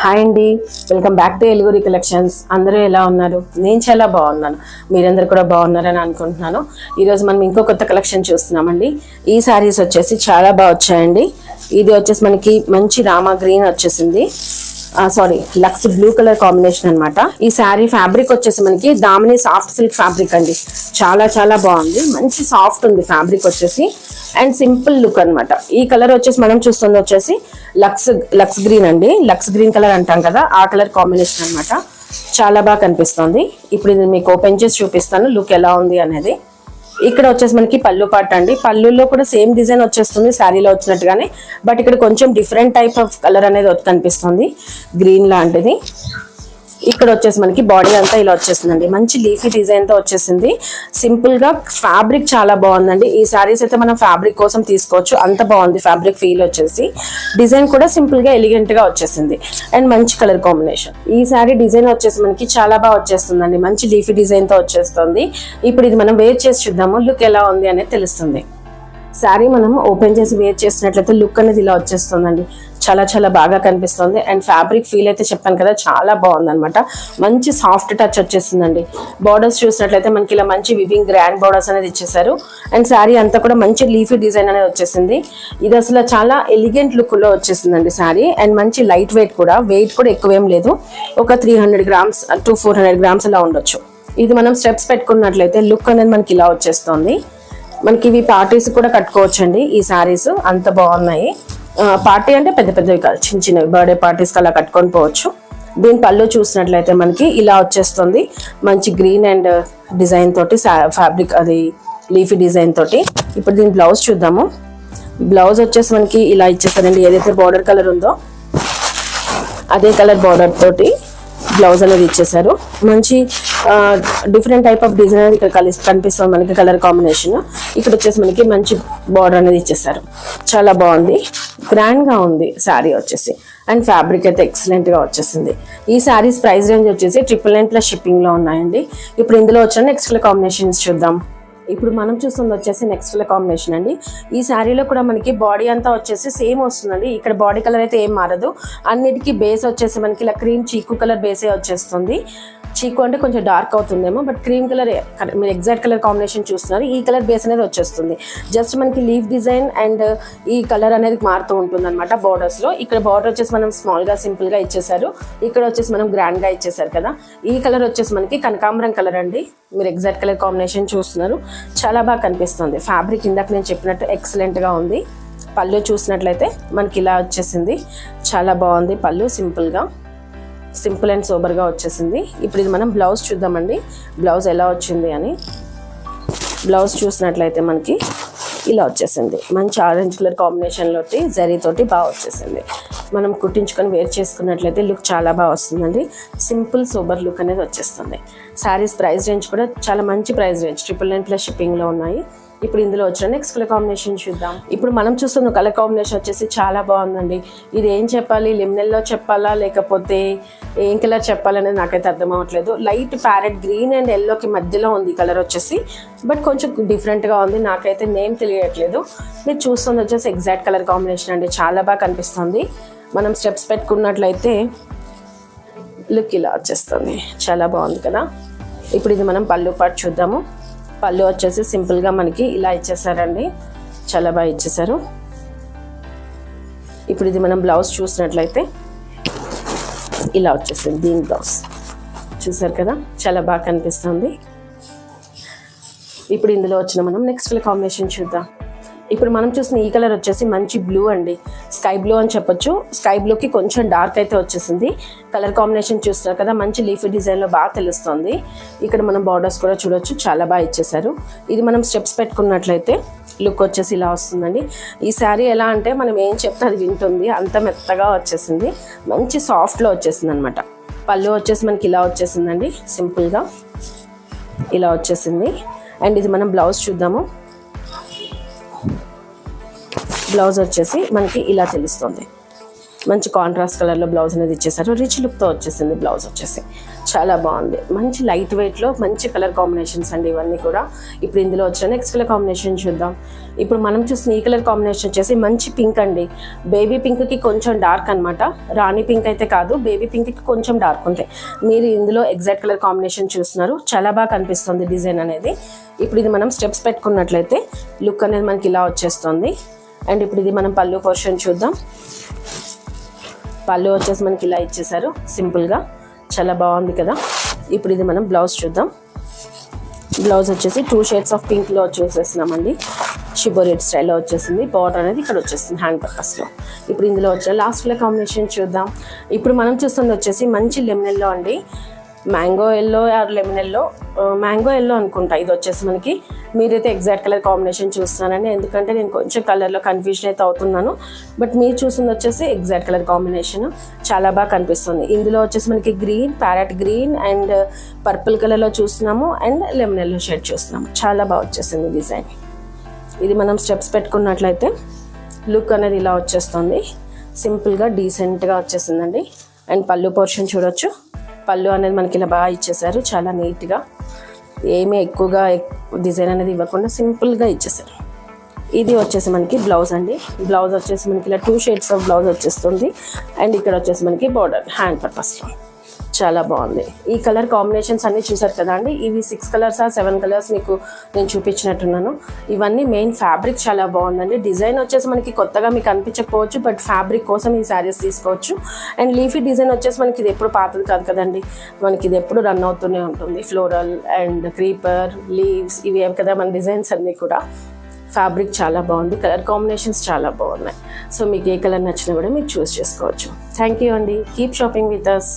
Hi అండి, welcome back to Eluguri collections. అందరూ ఎలా ఉన్నారు? నేను చాలా బాగున్నాను. మీరందరూ కూడా బాగున్నారని అనుకుంటున్నాను. ఈరోజు మనం ఇంకో కొత్త కలెక్షన్ చూస్తున్నామండి. ఈ శారీస్ వచ్చేసి చాలా బాగా వచ్చాయండి. ఇది వచ్చేసి మనకి మంచి రామా గ్రీన్ వచ్చేసింది, లక్స్ బ్లూ కలర్ కాంబినేషన్ అనమాట. ఈ శారీ ఫ్యాబ్రిక్ వచ్చేసి మనకి దామిని సాఫ్ట్ సిల్క్ ఫ్యాబ్రిక్ అండి. చాలా చాలా బాగుంది, మంచి సాఫ్ట్ ఉంది ఫ్యాబ్రిక్ వచ్చేసి, అండ్ సింపుల్ లుక్ అనమాట. ఈ కలర్ వచ్చేసి మనం చూస్తుంది వచ్చేసి లక్స్ గ్రీన్ అండి. లక్స్ గ్రీన్ కలర్ అంటాం కదా, ఆ కలర్ కాంబినేషన్ అనమాట. చాలా బాగా కనిపిస్తుంది. ఇప్పుడు ఇది మీకు ఓపెన్ చేసి చూపిస్తాను లుక్ ఎలా ఉంది అనేది. ఇక్కడ వచ్చేసి మనకి పళ్ళు పాట అండి. పళ్ళులో కూడా సేమ్ డిజైన్ వచ్చేస్తుంది శారీలో వచ్చినట్టుగానే, బట్ ఇక్కడ కొంచెం డిఫరెంట్ టైప్ ఆఫ్ కలర్ అనేది కనిపిస్తుంది, గ్రీన్ లాంటిది. ఇక్కడ వచ్చేసి మనకి బాడీ అంతా ఇలా వచ్చేసిందండి, మంచి లీఫీ డిజైన్ తో వచ్చేసింది. సింపుల్ గా ఫ్యాబ్రిక్ చాలా బాగుందండి. ఈ శారీస్ అయితే మనం ఫ్యాబ్రిక్ కోసం తీసుకోవచ్చు, అంత బాగుంది ఫ్యాబ్రిక్ ఫీల్ వచ్చేసి. డిజైన్ కూడా సింపుల్ గా ఎలిగెంట్ గా వచ్చేసింది, అండ్ మంచి కలర్ కాంబినేషన్. ఈ శారీ డిజైన్ వచ్చేసి మనకి చాలా బాగా వచ్చేస్తుందండి, మంచి లీఫీ డిజైన్ తో వచ్చేస్తుంది. ఇప్పుడు ఇది మనం వేర్ చేసి చూద్దాము, లుక్ ఎలా ఉంది అనేది తెలుస్తుంది. శారీ మనం ఓపెన్ చేసి వేర్ చేసినట్లయితే లుక్ అనేది ఇలా వచ్చేస్తుందండి, చాలా చాలా బాగా కనిపిస్తుంది. అండ్ ఫ్యాబ్రిక్ ఫీల్ అయితే చెప్పాను కదా, చాలా బాగుంది అనమాట. మంచి సాఫ్ట్ టచ్ వచ్చేసిందండి. బార్డర్స్ చూసినట్లయితే మనకి ఇలా మంచి వివింగ్ గ్రాండ్ బార్డర్స్ అనేది ఇచ్చేసారు. అండ్ శారీ అంతా కూడా మంచి లీఫీ డిజైన్ అనేది వచ్చేసింది. ఇది అసలు చాలా ఎలిగెంట్ లుక్ లో వచ్చేసిందండి శారీ. అండ్ మంచి లైట్ వెయిట్ కూడా, వెయిట్ కూడా ఎక్కువేం లేదు, ఒక 300 grams to 400 grams అలా ఉండొచ్చు. ఇది మనం స్టెప్స్ పెట్టుకున్నట్లయితే లుక్ అనేది మనకి ఇలా వచ్చేస్తుంది. మనకి ఇవి పార్టీస్ కూడా కట్టుకోవచ్చండి. ఈ శారీస్ అంత బాగున్నాయి. పార్టీ అంటే పెద్ద పెద్దవి కాదు, చిన్న చిన్నవి బర్త్డే పార్టీస్కి అలా కట్టుకొని పోవచ్చు. దీని పళ్ళు చూసినట్లయితే మనకి ఇలా వచ్చేస్తుంది, మంచి గ్రీన్ అండ్ డిజైన్ తోటి ఫ్యాబ్రిక్ అది లీఫీ డిజైన్ తోటి. ఇప్పుడు దీని బ్లౌజ్ చూద్దాము. బ్లౌజ్ వచ్చేసి మనకి ఇలా ఇచ్చేస్తారండి, ఏదైతే బార్డర్ కలర్ ఉందో అదే కలర్ బార్డర్ తోటి బ్లౌజ్ అనేది ఇచ్చేసారు. మంచి డిఫరెంట్ టైప్ ఆఫ్ డిజైన్ ఇక్కడ కనిపిస్తుంది మనకి కలర్ కాంబినేషన్. ఇక్కడ వచ్చేసి మనకి మంచి బార్డర్ అనేది ఇచ్చేసారు, చాలా బాగుంది, గ్రాండ్ గా ఉంది శారీ వచ్చేసి. అండ్ ఫ్యాబ్రిక్ అయితే ఎక్సలెంట్ గా వచ్చేసింది. ఈ శారీస్ ప్రైస్ రేంజ్ వచ్చేసి 999+ షిప్పింగ్ లో ఉన్నాయండి. ఇప్పుడు ఇందులో వచ్చిన నెక్స్ట్ కలర్ కాంబినేషన్స్ చూద్దాం. ఇప్పుడు మనం చూస్తుంది వచ్చేసి నెక్స్ట్ కలర్ కాంబినేషన్ అండి. ఈ శారీలో కూడా మనకి బాడీ అంతా వచ్చేసి సేమ్ వస్తుందండి. ఇక్కడ బాడీ కలర్ అయితే ఏం మారదు, అన్నిటికీ బేస్ వచ్చేసి మనకి ఇలా క్రీమ్ చీకు కలర్ బేసే వచ్చేస్తుంది. చీకు అంటే కొంచెం డార్క్ అవుతుందేమో, బట్ క్రీమ్ కలర్ మీరు ఎగ్జాక్ట్ కలర్ కాంబినేషన్ చూస్తున్నారు. ఈ కలర్ బేస్ అనేది వచ్చేస్తుంది. జస్ట్ మనకి లీఫ్ డిజైన్ అండ్ ఈ కలర్ అనేది మారుతూ ఉంటుంది అనమాట బోర్డర్స్ లో. ఇక్కడ బార్డర్ వచ్చేసి మనం స్మాల్ గా సింపుల్ గా ఇచ్చేసారు, ఇక్కడ వచ్చేసి మనం గ్రాండ్ గా ఇచ్చేసారు కదా. ఈ కలర్ వచ్చేసి మనకి కనకాంబరం కలర్ అండి. మీరు ఎగ్జాక్ట్ కలర్ కాంబినేషన్ చూస్తున్నారు, చాలా బాగా కనిపిస్తుంది. ఫ్యాబ్రిక్ ఇందాక నేను చెప్పినట్టు ఎక్సలెంట్ గా ఉంది. పళ్ళు చూసినట్లయితే మనకి ఇలా వచ్చేసింది, చాలా బాగుంది పళ్ళు, సింపుల్ అండ్ సోబర్ గా వచ్చేసింది. ఇప్పుడు ఇది మనం బ్లౌజ్ చూద్దామండి, బ్లౌజ్ ఎలా వచ్చింది అని. బ్లౌజ్ చూసినట్లయితే మనకి ఇలా వచ్చేసింది, మంచి ఆరెంజ్ కలర్ కాంబినేషన్ తోటి జరీ తోటి బాగా వచ్చేసింది. మనం కుట్టించుకొని వేర్ చేసుకున్నట్లయితే లుక్ చాలా బాగా వస్తుందండి. సింపుల్ సోబర్ లుక్ అనేది వచ్చేస్తుంది. శారీస్ ప్రైస్ రేంజ్ కూడా చాలా మంచి ప్రైస్ రేంజ్, 999+ షిప్పింగ్ లో ఉన్నాయి. ఇప్పుడు ఇందులో వచ్చిన నెక్స్ట్ కలర్ కాంబినేషన్ చూద్దాం. ఇప్పుడు మనం చూస్తున్న కలర్ కాంబినేషన్ వచ్చేసి చాలా బాగుందండి. ఇది ఏం చెప్పాలి, లిమ్నెల్లో చెప్పాలా లేకపోతే ఏం కలర్ చెప్పాలనేది నాకైతే అర్థం అవ్వట్లేదు. లైట్ ప్యారెట్ గ్రీన్ అండ్ ఎల్లోకి మధ్యలో ఉంది కలర్ వచ్చేసి, బట్ కొంచెం డిఫరెంట్గా ఉంది, నాకైతే నేమ్ తెలియట్లేదు. మీరు చూస్తుంది వచ్చేసి ఎగ్జాక్ట్ కలర్ కాంబినేషన్ అండి, చాలా బాగా కనిపిస్తుంది. మనం స్టెప్స్ పెట్టుకున్నట్లయితే లుక్ ఇలా వచ్చేస్తుంది, చాలా బాగుంది కదా. ఇప్పుడు ఇది మనం పళ్ళు పాటు చూద్దాము. పళ్ళు వచ్చేసి సింపుల్గా మనకి ఇలా ఇచ్చేసారండి, చాలా బాగా ఇచ్చేసారు. ఇప్పుడు ఇది మనం బ్లౌజ్ చూసినట్లయితే ఇలా వచ్చేసింది. దీని బ్లౌజ్ చూసారు కదా, చాలా బాగా కనిపిస్తుంది. ఇప్పుడు ఇందులో వచ్చిన మనం నెక్స్ట్ కలర్ కాంబినేషన్ చూద్దాం. ఇప్పుడు మనం చూసిన ఈ కలర్ వచ్చేసి మంచి బ్లూ అండి, స్కై బ్లూ అని చెప్పొచ్చు. స్కై బ్లూకి కొంచెం డార్క్ అయితే వచ్చేసింది. కలర్ కాంబినేషన్ చూస్తున్నారు కదా, మంచి లీఫీ డిజైన్లో బాగా తెలుస్తుంది. ఇక్కడ మనం బార్డర్స్ కూడా చూడొచ్చు, చాలా బాగా ఇచ్చేసారు. ఇది మనం స్టెప్స్ పెట్టుకున్నట్లయితే లుక్ వచ్చేసి ఇలా వస్తుందండి. ఈ శారీ ఎలా అంటే మనం ఏం చెప్తే అది వింటుంది, అంత మెత్తగా వచ్చేసింది, మంచి సాఫ్ట్లో వచ్చేసింది అనమాట. పళ్ళు వచ్చేసి మనకి ఇలా వచ్చేసిందండి, సింపుల్గా ఇలా వచ్చేసింది. అండ్ ఇది మనం బ్లౌజ్ చూద్దాము. బ్లౌజ్ వచ్చేసి మనకి ఇలా తెలుస్తుంది, మంచి కాంట్రాస్ట్ కలర్లో బ్లౌజ్ అనేది ఇచ్చేసారు. రిచ్ లుక్తో వచ్చేసింది బ్లౌజ్ వచ్చేసి. చాలా బాగుంది. మంచి లైట్ వెయిట్లో మంచి కలర్ కాంబినేషన్స్ అండి ఇవన్నీ కూడా. ఇప్పుడు ఇందులో వచ్చిన నెక్స్ట్ కలర్ కాంబినేషన్ చూద్దాం. ఇప్పుడు మనం చూసిన ఈ కలర్ కాంబినేషన్ వచ్చేసి మంచి పింక్ అండి. బేబీ పింక్కి కొంచెం డార్క్ అనమాట. రాణి పింక్ అయితే కాదు, బేబీ పింక్కి కొంచెం డార్క్ ఉంటాయి. మీరు ఇందులో ఎగ్జాక్ట్ కలర్ కాంబినేషన్ చూస్తున్నారు. చాలా బాగా కనిపిస్తుంది డిజైన్ అనేది. ఇప్పుడు ఇది మనం స్టెప్స్ పెట్టుకున్నట్లయితే లుక్ అనేది మనకి ఇలా వచ్చేస్తుంది. అండ్ ఇప్పుడు ఇది మనం పళ్ళు పోర్షన్ చూద్దాం. పళ్ళు వచ్చేసి మనకి ఇలా ఇచ్చేసారు సింపుల్గా. చాలా బాగుంది కదా. ఇప్పుడు ఇది మనం బ్లౌజ్ చూద్దాం. బ్లౌజ్ వచ్చేసి 2 షేడ్స్ ఆఫ్ పింక్లో చూసేస్తున్నామండి. షిబోరేట్ స్టైల్లో వచ్చేసింది. బార్డర్ అనేది ఇక్కడ వచ్చేసింది హ్యాండ్ పర్పస్లో. ఇప్పుడు ఇందులో వచ్చిన లాస్ట్ కలర్ కాంబినేషన్ చూద్దాం. ఇప్పుడు మనం చూస్తుంది వచ్చేసి మంచి లెమన్ ఎల్లో అండి. Mango yellow or lemon yellow, mango yellow అనుకుంటా ఇది వచ్చేసి మనకి. మీరైతే ఎగ్జాక్ట్ కలర్ కాంబినేషన్ చూస్తున్నానండి, ఎందుకంటే నేను కొంచెం కలర్లో కన్ఫ్యూజన్ అయితే అవుతున్నాను. బట్ మీరు చూసింది వచ్చేసి ఎగ్జాక్ట్ కలర్ కాంబినేషన్ చాలా బాగా కనిపిస్తుంది. ఇందులో వచ్చేసి మనకి green, parrot green and purple కలర్లో చూస్తున్నాము. అండ్ లెమన్ ఎల్లో షేడ్ చూస్తున్నాము. చాలా బాగా వచ్చేసింది డిజైన్. ఇది మనం స్టెప్స్ పెట్టుకున్నట్లయితే లుక్ అనేది ఇలా వచ్చేస్తుంది. సింపుల్గా డీసెంట్గా వచ్చేసిందండి. అండ్ పళ్ళు పోర్షన్ చూడొచ్చు. పళ్ళు అనేది మనకి ఇలా బాగా ఇచ్చేసారు. చాలా నీట్గా, ఏమీ ఎక్కువగా డిజైన్ అనేది ఇవ్వకుండా సింపుల్గా ఇచ్చేసారు. ఇది వచ్చేసి మనకి బ్లౌజ్ అండి. బ్లౌజ్ వచ్చేసి మనకి ఇలా 2 షేడ్స్ ఆఫ్ బ్లౌజ్ వచ్చేస్తుంది. అండ్ ఇక్కడ వచ్చేసి మనకి బార్డర్ హ్యాండ్ పర్పస్లో. చాలా బాగుంది. ఈ కలర్ కాంబినేషన్స్ అన్నీ చూసారు కదా అండి. ఇవి 6 కలర్స్ 7 కలర్స్ మీకు నేను చూపించినట్టున్నాను. ఇవన్నీ మెయిన్ ఫ్యాబ్రిక్ చాలా బాగుందండి. డిజైన్ వచ్చేసి మనకి కొత్తగా మీకు అనిపించకపోవచ్చు, బట్ ఫ్యాబ్రిక్ కోసం ఈ శారీస్ తీసుకోవచ్చు. అండ్ లీఫీ డిజైన్ వచ్చేసి మనకి ఇది ఎప్పుడు పాతది కాదు కదండి, మనకి ఇది ఎప్పుడు రన్ అవుతూనే ఉంటుంది. ఫ్లోరల్ అండ్ క్రీపర్, లీవ్స్, ఇవి ఏవి కదా మన డిజైన్స్ అన్నీ కూడా. ఫ్యాబ్రిక్ చాలా బాగుంది. కలర్ కాంబినేషన్స్ చాలా బాగున్నాయి. సో మీకు ఏ కలర్ నచ్చినా కూడా మీరు చూస్ చేసుకోవచ్చు. థ్యాంక్ యూ అండి. Keep shopping with us.